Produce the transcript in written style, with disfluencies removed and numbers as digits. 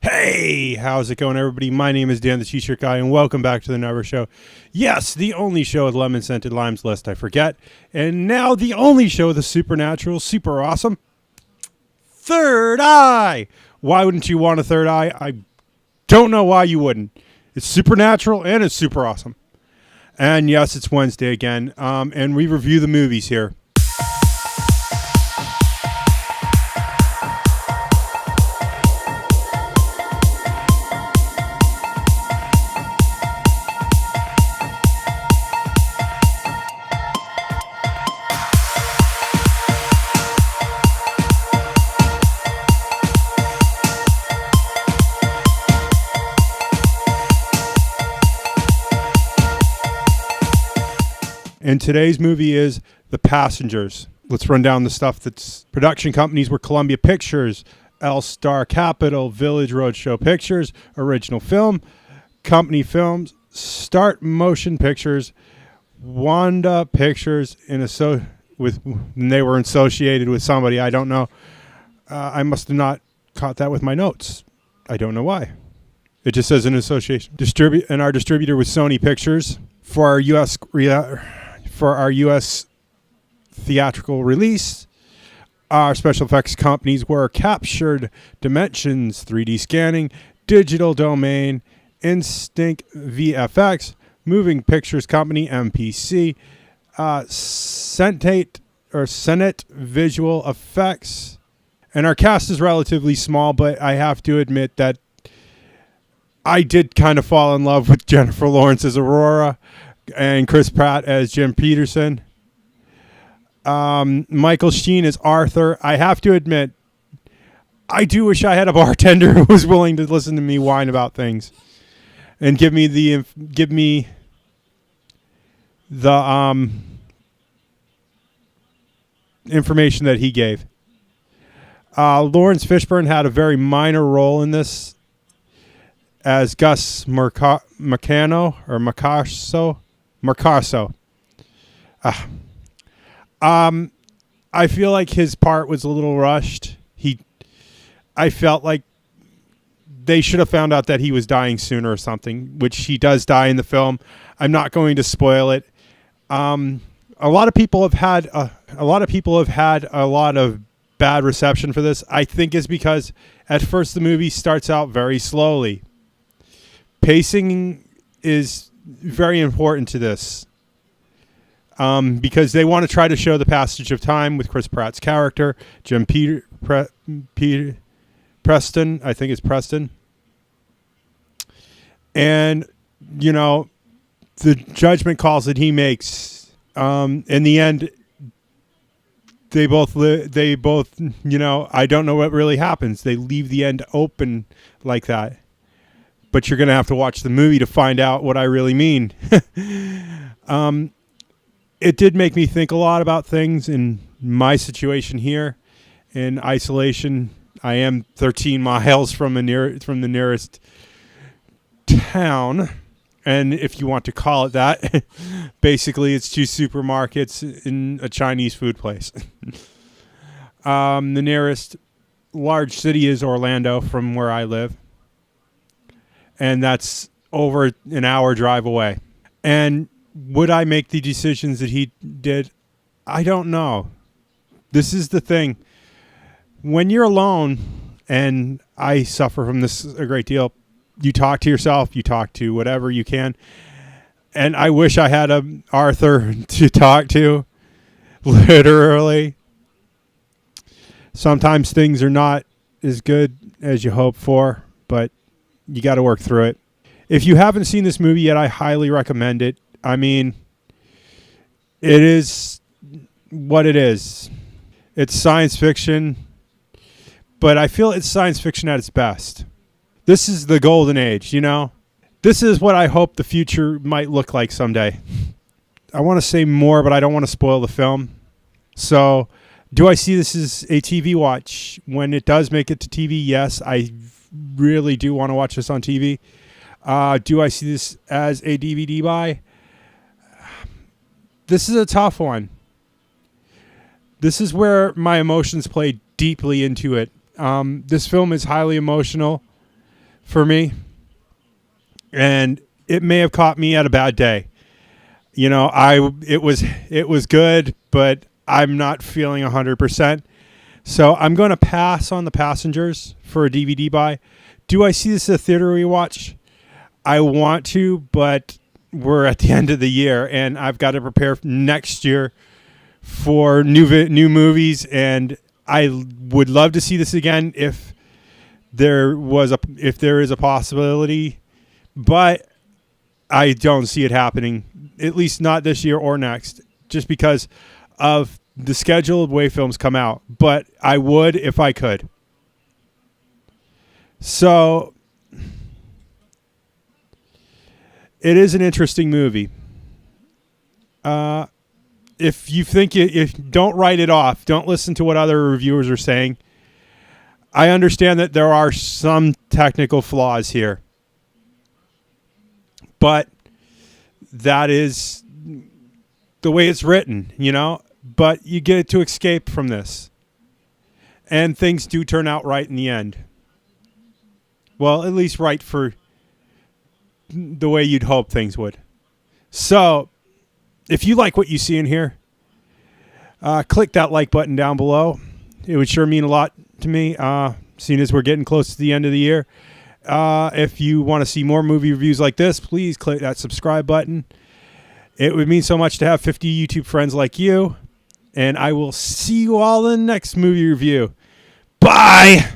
Hey, how's it going, everybody? My name is Dan, the T-shirt guy, and welcome back to the Never Show. Yes, the only show with lemon-scented limes, lest I forget. And now the only show with a supernatural, super awesome third eye. Why wouldn't you want a third eye? I don't know why you wouldn't. It's supernatural and it's super awesome. And yes, it's Wednesday again, and we review the movies here. And today's movie is The Passengers. Let's run down the stuff that's production companies were Columbia Pictures, L Star Capital, Village Roadshow Pictures, Original Film, Company Films, Start Motion Pictures, Wanda Pictures, and they were associated with somebody. I don't know. I must have not caught that with my notes. I don't know why. It just says an association. And our distributor was Sony Pictures for our U.S. theatrical release. Our special effects companies were Captured Dimensions, 3D Scanning, Digital Domain, Instinct VFX, Moving Pictures Company, MPC, Senate Visual Effects. And our cast is relatively small, but I have to admit that I did kind of fall in love with Jennifer Lawrence as Aurora and Chris Pratt as Jim Peterson. Michael Sheen as Arthur. I have to admit, I do wish I had a bartender who was willing to listen to me whine about things and give me the information that he gave. Lawrence Fishburne had a very minor role in this as Gus Mercano. I feel like his part was a little rushed. I felt like they should have found out that he was dying sooner or something, which he does die in the film. I'm not going to spoil it. A lot of people have had a lot of bad reception for this. I think is because at first the movie starts out very slowly. Pacing is very important to this because they want to try to show the passage of time with Chris Pratt's character, Jim Preston, I think it's Preston. And, the judgment calls that he makes, in the end, they both, I don't know what really happens. They leave the end open like that. But you're going to have to watch the movie to find out what I really mean. It did make me think a lot about things in my situation here. In isolation, I am 13 miles from the nearest town. And if you want to call it that, basically it's two supermarkets in a Chinese food place. The nearest large city is Orlando from where I live. And that's over an hour drive away. And would I make the decisions that he did? I don't know. This is the thing. When you're alone, and I suffer from this a great deal, you talk to yourself, you talk to whatever you can. And I wish I had a Arthur to talk to, literally. Sometimes things are not as good as you hope for, but you got to work through it. If you haven't seen this movie yet, I highly recommend it. I mean, it is what it is. It's science fiction, but I feel it's science fiction at its best. This is the golden age, This is what I hope the future might look like someday. I want to say more, but I don't want to spoil the film. So, do I see this as a TV watch? When it does make it to TV, yes, I really do want to watch this on TV. Do I see this as a DVD buy? This is a tough one. This is where my emotions play deeply into it. This film is highly emotional. for me. And it may have caught me at a bad day. You know, it was good, but I'm not feeling 100%. So I'm going to pass on The Passengers for a DVD buy. Do I see this at a theater rewatch? I want to, but we're at the end of the year, and I've got to prepare next year for new movies. And I would love to see this again if there is a possibility, but I don't see it happening, at least not this year or next, just because of the schedule of way films come out. But I would if I could. So it is an interesting movie. If you think don't write it off, don't listen to what other reviewers are saying. I understand that there are some technical flaws here, but that is the way it's written, you know. But you get to escape from this, and things do turn out right in the end. Well, at least right for the way you'd hope things would. So, if you like what you see in here, click that like button down below. It would sure mean a lot to me, seeing as we're getting close to the end of the year. If you want to see more movie reviews like this, please click that subscribe button. It would mean so much to have 50 YouTube friends like you. And I will see you all in the next movie review. Bye!